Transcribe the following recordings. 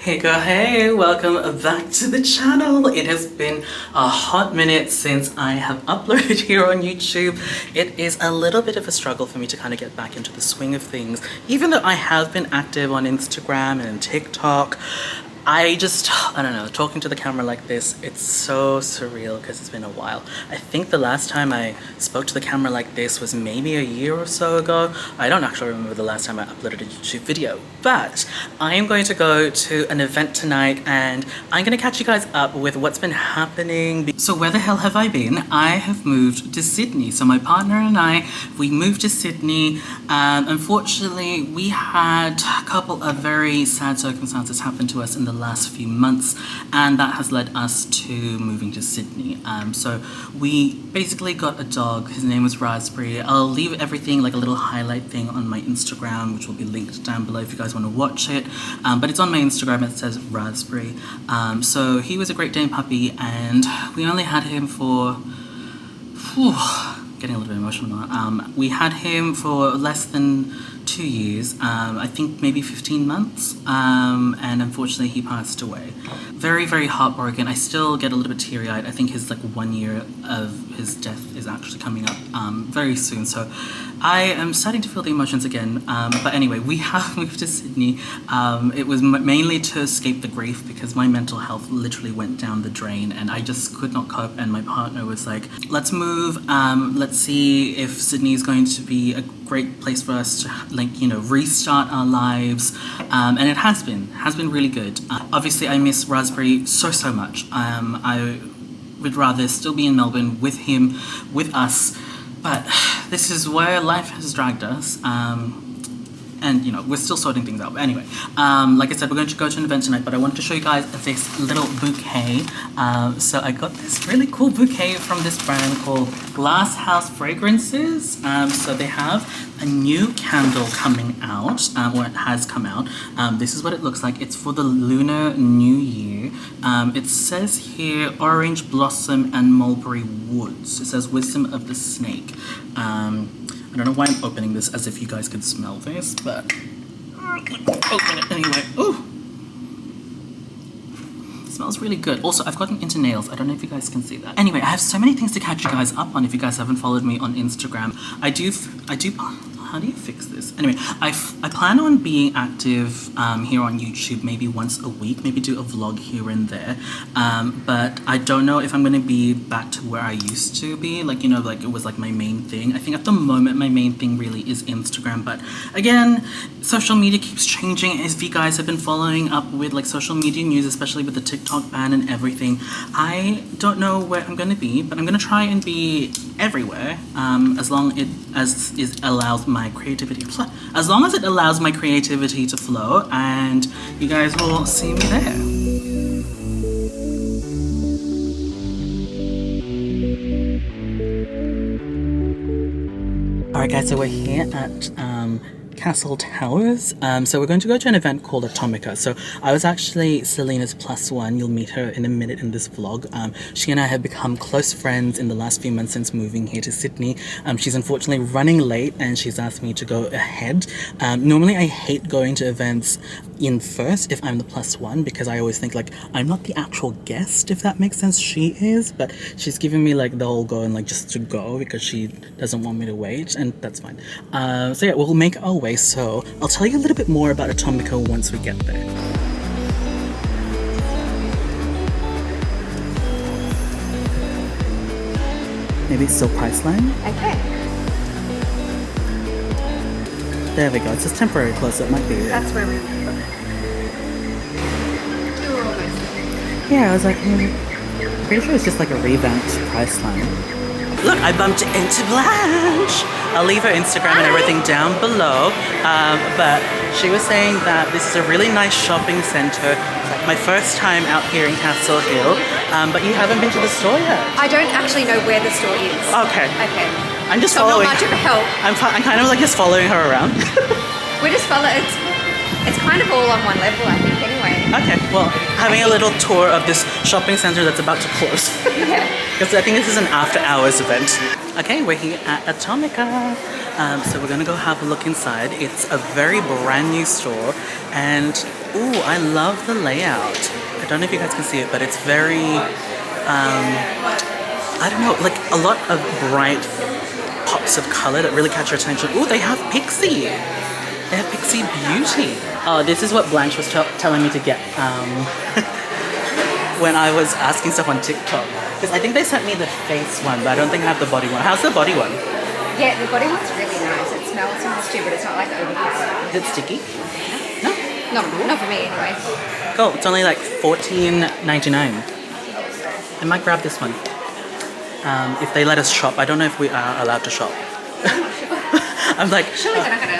Hey girl, hey, welcome back to the channel. It has been a hot minute since I have uploaded here on YouTube. It is a little bit of a struggle for me to kind of get back into the swing of things. Even though I have been active on Instagram and TikTok, I don't know, talking to the camera like this, it's so surreal because it's been a while. I think the last time I spoke to the camera like this was maybe a year or so ago. I don't actually remember the last time I uploaded a YouTube video, but I am going to go to an event tonight and I'm going to catch you guys up with what's been happening. So where the hell have I been? I have moved to Sydney. So my partner and I, we moved to Sydney. Unfortunately, we had a couple of very sad circumstances happen to us in the last few months, and that has led us to moving to Sydney. So we basically got a dog. His name was Raspberry. I'll leave everything, like a little highlight thing, on my Instagram, which will be linked down below if you guys want to watch it. But it's on my Instagram. It says Raspberry. So he was a Great Dane puppy, and we only had him for getting a little bit emotional now. We had him for less than 2 years, I think maybe 15 months, and unfortunately he passed away. Very, very heartbroken. I still get a little bit teary-eyed. I think his 1 year of his death is actually coming up very soon, so I am starting to feel the emotions again. But anyway, we have moved to Sydney. It was mainly to escape the grief because my mental health literally went down the drain and I just could not cope, and my partner was like, let's move, let's see if Sydney is going to be a great place for us to restart our lives, and it has been really good. Obviously I miss Raspberry so much. I would rather still be in Melbourne with him, with us, but this is where life has dragged us. And we're still sorting things out. But anyway, like I said, we're going to go to an event tonight, but I wanted to show you guys this little bouquet. So I got this really cool bouquet from this brand called Glass House Fragrances. So they have a new candle coming out, or it has come out. This is what it looks like. It's for the Lunar New Year. It says here orange blossom and mulberry woods. It says wisdom of the snake. I don't know why I'm opening this as if you guys could smell this, but open it anyway. Ooh! It smells really good. Also, I've gotten into nails. I don't know if you guys can see that. Anyway, I have so many things to catch you guys up on if you guys haven't followed me on Instagram. I do, how do you fix this? Anyway, I plan on being active here on YouTube maybe once a week, maybe do a vlog here and there. But I don't know if I'm going to be back to where I used to be. It was my main thing. I think at the moment my main thing really is Instagram. But again, social media keeps changing. If you guys have been following up with social media news, especially with the TikTok ban and everything, I don't know where I'm going to be, but I'm going to try and be everywhere as long as it allows my creativity to flow, and you guys will see me there. Alright guys, so we're here at Castle Towers. So we're going to go to an event called Atomica. So I was actually Selena's +1. You'll meet her in a minute in this vlog. She and I have become close friends in the last few months since moving here to Sydney. She's unfortunately running late and she's asked me to go ahead. Normally I hate going to events in first if I'm the +1 because I always think I'm not the actual guest, if that makes sense. She is, but she's giving me the whole go and just to go because she doesn't want me to wait, and that's fine. So yeah, we'll make our way. So I'll tell you a little bit more about Atomica once we get there. Maybe it's still Priceline? Okay. There we go. It's just temporary close, so it might be there. That's where we were. Yeah, I was pretty sure it's just a revamped Priceline. Look, I bumped into Blanche. I'll leave her Instagram and everything down below. But she was saying that this is a really nice shopping center. It's my first time out here in Castle Hill. But you haven't been to the store yet. I don't actually know where the store is. Okay. Okay. I'm just so following. not much of a help. I'm kind of just following her around. We're just following. It's kind of all on one level, I think. Anyway. Okay. Well, having a little tour of this shopping center that's about to close. Yeah. Because I think this is an after-hours event. Okay, we're here at Atomica. So we're gonna go have a look inside. It's a very brand new store, and ooh, I love the layout. I don't know if you guys can see it, but it's very, I don't know, like a lot of bright pops of color that really catch your attention. Ooh, they have Pixie. They have Pixie Beauty. Oh, this is what Blanche was telling me to get when I was asking stuff on TikTok. Because I think they sent me the face one, but I don't think I have the body one. How's the body one? Yeah, the body one's really nice. It smells nice too, but it's not like overpowering. Is it sticky? No? Not for me anyway. Cool, it's only like $14.99. I might grab this one. If they let us shop. I don't know if we are allowed to shop. I'm like, Surely they're not gonna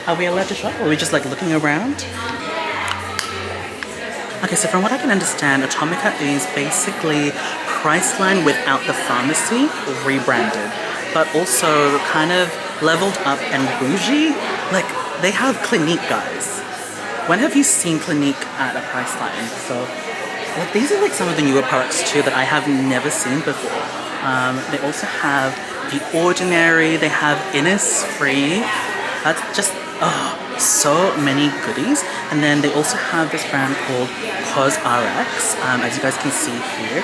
are we allowed to shop? Or are we just like looking around? Okay, so from what I can understand, Atomica is basically Priceline without the pharmacy, rebranded, but also kind of leveled up and bougie. Like, they have Clinique, guys. When have you seen Clinique at a Priceline? So, like, these are like some of the newer products too that I have never seen before. They also have The Ordinary, they have Innisfree. That's just, oh, so many goodies. And then they also have this brand called CosRx, as you guys can see here.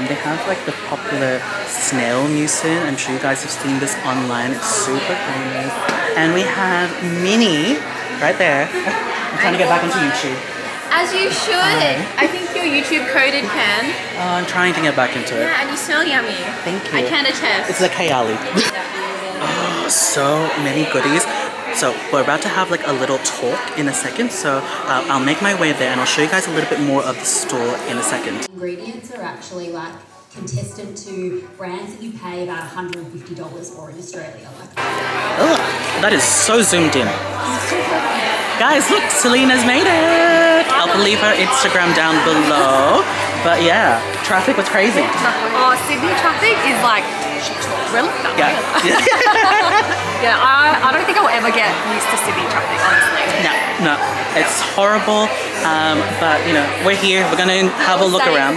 They have like the popular snail mucin. I'm sure you guys have seen this online. It's super famous. And we have Minnie right there. I'm trying to get back into YouTube. As you should. I think you're YouTube coded, Ken. Oh, I'm trying to get back into it. Yeah, and you smell yummy. Thank you. I can attest. It's like Hayali. Oh, so many goodies. So we're about to have like a little talk in a second, so I'll make my way there and I'll show you guys a little bit more of the store in a second. Ingredients are actually like contestant to brands that you pay about $150 for in Australia. Ugh, that is so zoomed in. Guys, look, Selena's made it. I'll leave her Instagram down below. But yeah, traffic was crazy. Oh, Sydney traffic is like really Yeah. Yeah, I don't think I'll ever get used to Sydney traffic, honestly. No, it's horrible. But you know, we're here. We're gonna have a look around.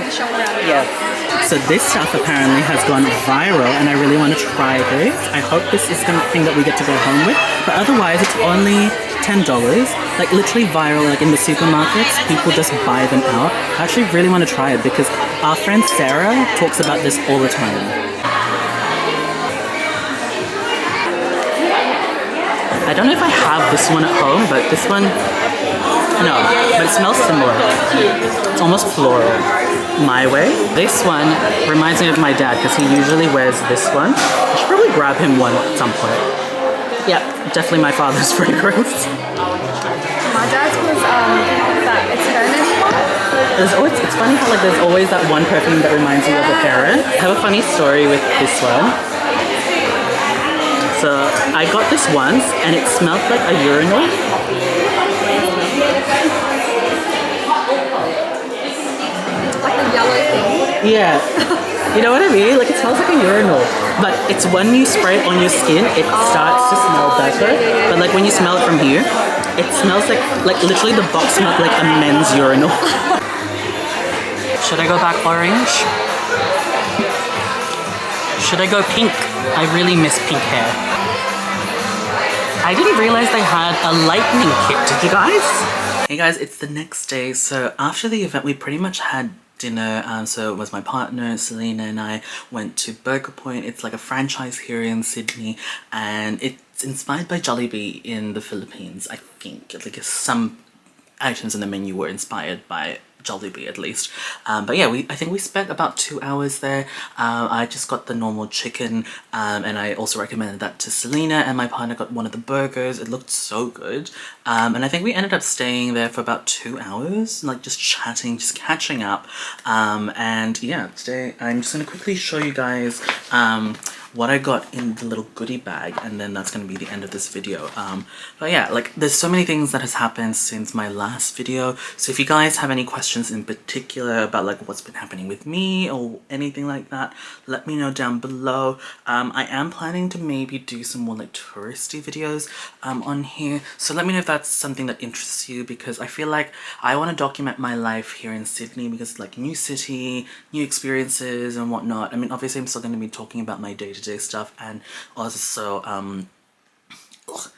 Yeah. So this stuff apparently has gone viral, and I really want to try this. I hope this is something that we get to go home with. But otherwise, it's only $10. Like literally viral, like in the supermarkets, people just buy them out. I actually really want to try it because our friend Sarah talks about this all the time. I don't know if I have this one at home, but this one, no, but it smells similar. It's almost floral. My Way. This one reminds me of my dad because he usually wears this one. I should probably grab him one at some point. Yeah, definitely my father's fragrance. My dad's was that Atomica one. It's funny how like there's always that one perfume that reminds you of a parent. I have a funny story with this one. So I got this once and it smelled like a urinal. Like the yellow thing. Yeah. You know what I mean? Like it smells like a urinal. But it's when you spray it on your skin, it starts to smell better. But like when you smell it from here, it smells like literally the box smelled like a men's urinal. Should I go back orange? Should I go pink? I really miss pink hair. I didn't realize they had a lightning kit, did you guys? Hey guys, it's the next day. So after the event, we pretty much had dinner. So it was my partner, Selena, and I went to Burger Point. It's like a franchise here in Sydney, and it's inspired by Jollibee in the Philippines, I think. Like some items in the menu were inspired by Jollibee at least. But yeah, I think we spent about 2 hours there. I just got the normal chicken and I also recommended that to Selena, and my partner got one of the burgers. It looked so good. And I think we ended up staying there for about 2 hours, like just chatting, just catching up. And yeah, today I'm just gonna quickly show you guys what I got in the little goodie bag, and then that's gonna be the end of this video. But yeah, like there's so many things that has happened since my last video, so if you guys have any questions in particular about like what's been happening with me or anything like that, let me know down below. I am planning to maybe do some more like touristy videos on here, so let me know if that's something that interests you, because I feel like I want to document my life here in Sydney, because like new city, new experiences and whatnot. I mean, obviously I'm still going to be talking about my day-to-day stuff, and also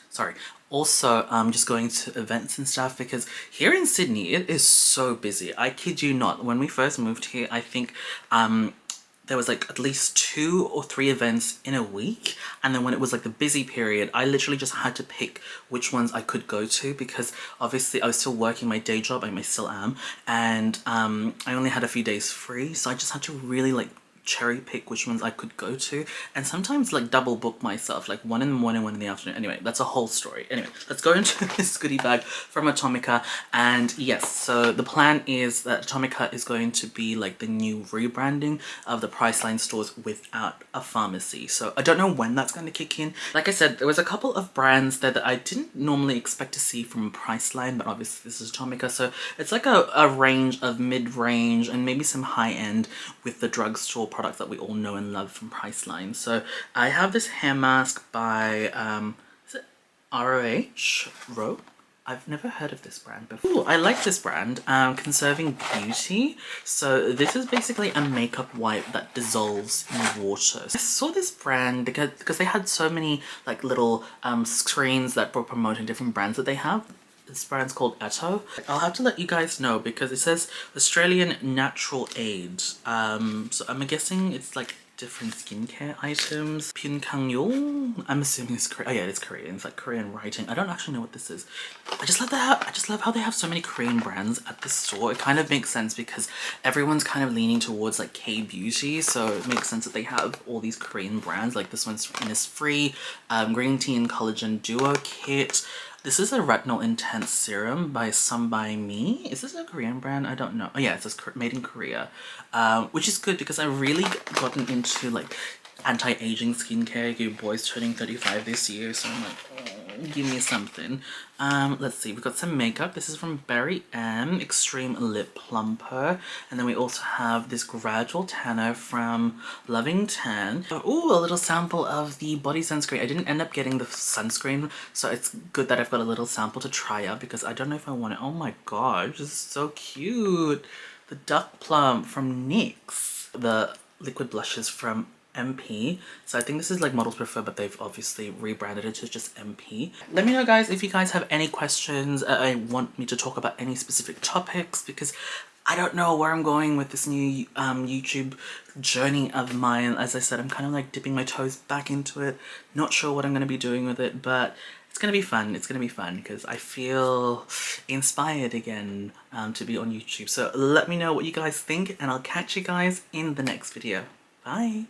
sorry. Also, just going to events and stuff because here in Sydney, it is so busy. I kid you not. When we first moved here, I think there was like at least 2 or 3 events in a week. And then when it was like the busy period, I literally just had to pick which ones I could go to because obviously I was still working my day job. I still am. And I only had a few days free. So I just had to really like cherry pick which ones I could go to, and sometimes like double book myself, like 1 in the morning, 1 in the afternoon. Anyway, that's a whole story. Anyway, let's go into this goodie bag from Atomica. And yes, so the plan is that Atomica is going to be like the new rebranding of the Priceline stores without a pharmacy. So I don't know when that's going to kick in. Like I said, there was a couple of brands there that I didn't normally expect to see from Priceline, but obviously this is Atomica, so it's like a range of mid-range and maybe some high-end with the drugstore products that we all know and love from Priceline. So I have this hair mask by is it ROH? I've never heard of this brand before. Ooh, I like this brand, Conserving Beauty. So this is basically a makeup wipe that dissolves in water. I saw this brand because they had so many like little screens that were promoting different brands that they have. This brand's called Atto. I'll have to let you guys know because it says Australian Natural Aid. So I'm guessing it's like different skincare items. Pyunkangul. I'm assuming it's Korean. Oh yeah, it's Korean. It's like Korean writing. I don't actually know what this is. I just love how they have so many Korean brands at the store. It kind of makes sense because everyone's kind of leaning towards like K-beauty, so it makes sense that they have all these Korean brands. Like this one's Innisfree, Green Tea and Collagen Duo Kit. This is a Retinol Intense Serum by Some By Me. Is this a Korean brand? I don't know. Oh yeah, it says made in Korea. Which is good because I've really gotten into like anti-aging skincare. Your boy's turning 35 this year, so I'm like, oh, give me something. Let's see, we've got some makeup. This is from Barry M, Extreme Lip Plumper. And then we also have this Gradual Tanner from Loving Tan. Ooh, a little sample of the body sunscreen. I didn't end up getting the sunscreen, so it's good that I've got a little sample to try out because I don't know if I want it. Oh my god, this is so cute. The Duck Plum from NYX. The liquid blushes from MP. So I think this is like Models Prefer, but they've obviously rebranded it to just MP. Let me know guys if you guys have any questions. I want me to talk about any specific topics because I don't know where I'm going with this new YouTube journey of mine. As I said, I'm kind of like dipping my toes back into it. Not sure what I'm going to be doing with it, but it's going to be fun. It's going to be fun because I feel inspired again to be on YouTube. So let me know what you guys think and I'll catch you guys in the next video. Bye!